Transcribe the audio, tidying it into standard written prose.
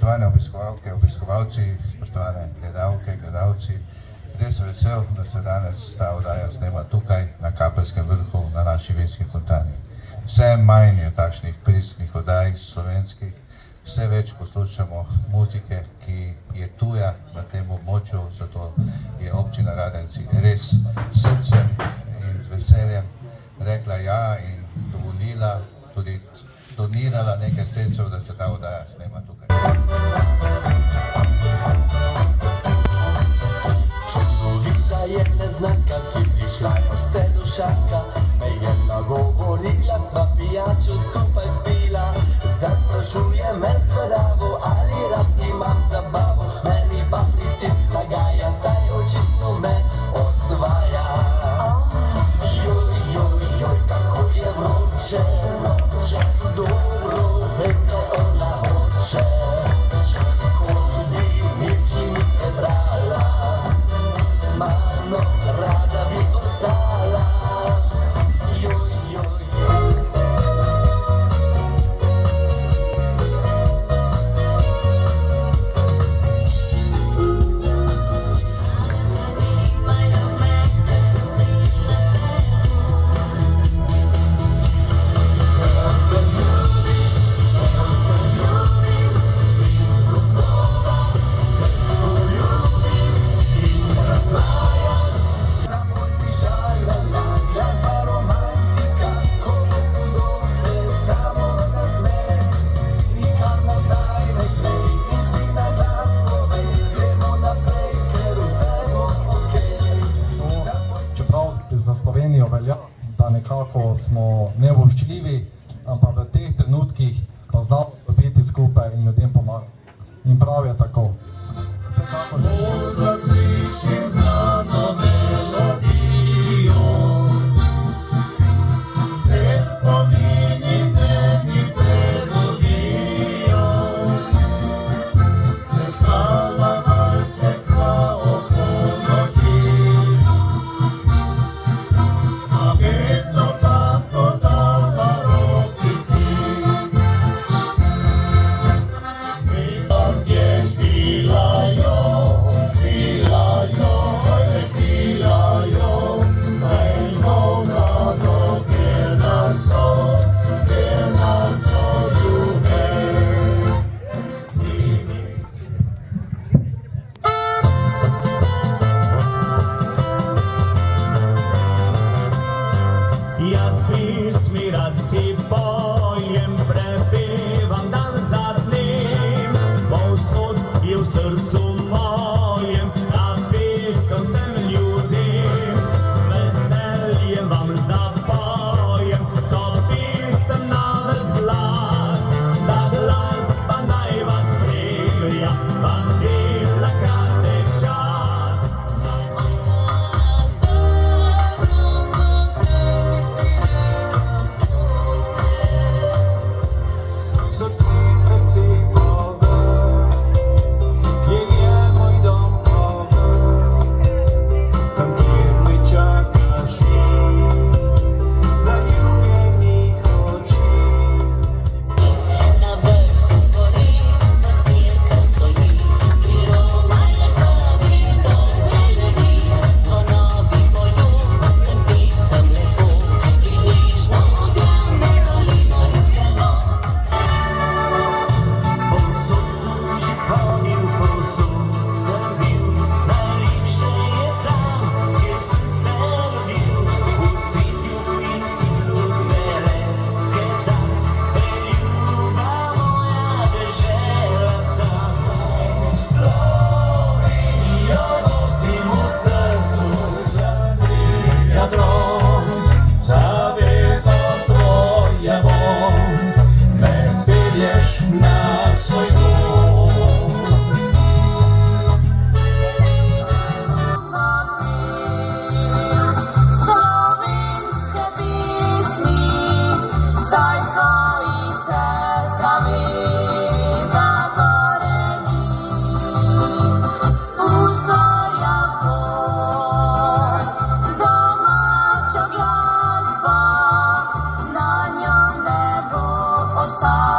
spoštovane obiskovalke, obiskovalci, spoštovane gledalke, gledalci. Res sem vesel, da se danes ta oddaja snema tukaj na Kapelskem vrhu na naši Vinski fontani. Vse manj je takšnih pristnih oddaj slovenskih, vse več poslušamo muzike, ki je tuja na tem območju, zato je občina Radenci res srcem in z veseljem rekla ja in dovolila, tudi donirala nekaj sredstev, da se ta oddaja snema tukaj. Čudovita je neznanka, ki prišla je vse dušanka, me je nagovorila, sva pijačo skupaj spila. Zdaj sprašuje me zvedavo, ali rad imam zabavo, meni pa pritisk nagaja, saj očitno me osvaja. Joj, joj, joj, kako je vroče, dobro, vem, kaj ona hoče, kot bi misli mi prebrala, z mano rada bi ostala. Joj, joj, joj. Za Slovenijo velja, da nekako smo nevoščljivi, ampak v teh trenutkih pa znamo biti skupaj in ljudem pomagati. In prav je tako. Vsekakor Zaslišim znano melodijo, se spomini meni prelovijo, plesala valče sva oko noči. Jaz pismi rad si pojem, prepevam dan za dnem, povsod je v srcu mojem, napisal sem ljudem, z veseljem vam zapojem, to pisem na ves glas, ta glas pa naj vas spremlja, pa dela kratek čas. Srce povej, kje je moj dom, povej, tam kjer me čakaš ti, zaljubljenih oči. Na vrhu gori pastirka stoji, mirovanje pravi dobre ljudi, zvonovi boju, sem pisem lepo, prilično objavne rolimo ljubljeno. Povsod sem že hodil, povsod sem bil, najlepše je tam, kjer sem se rodil, v cvetju in srcu Zelenske tam, preljuba moja dežela tam. Slovenijo nosim v srcu, jadrom, za vedno tvoja bom, me pelješ na svoj dom. Slovenske pismi, saj svojih se zaveda goreni, ustvarja Bog domačo glasbo, na njo ne bo ostalo.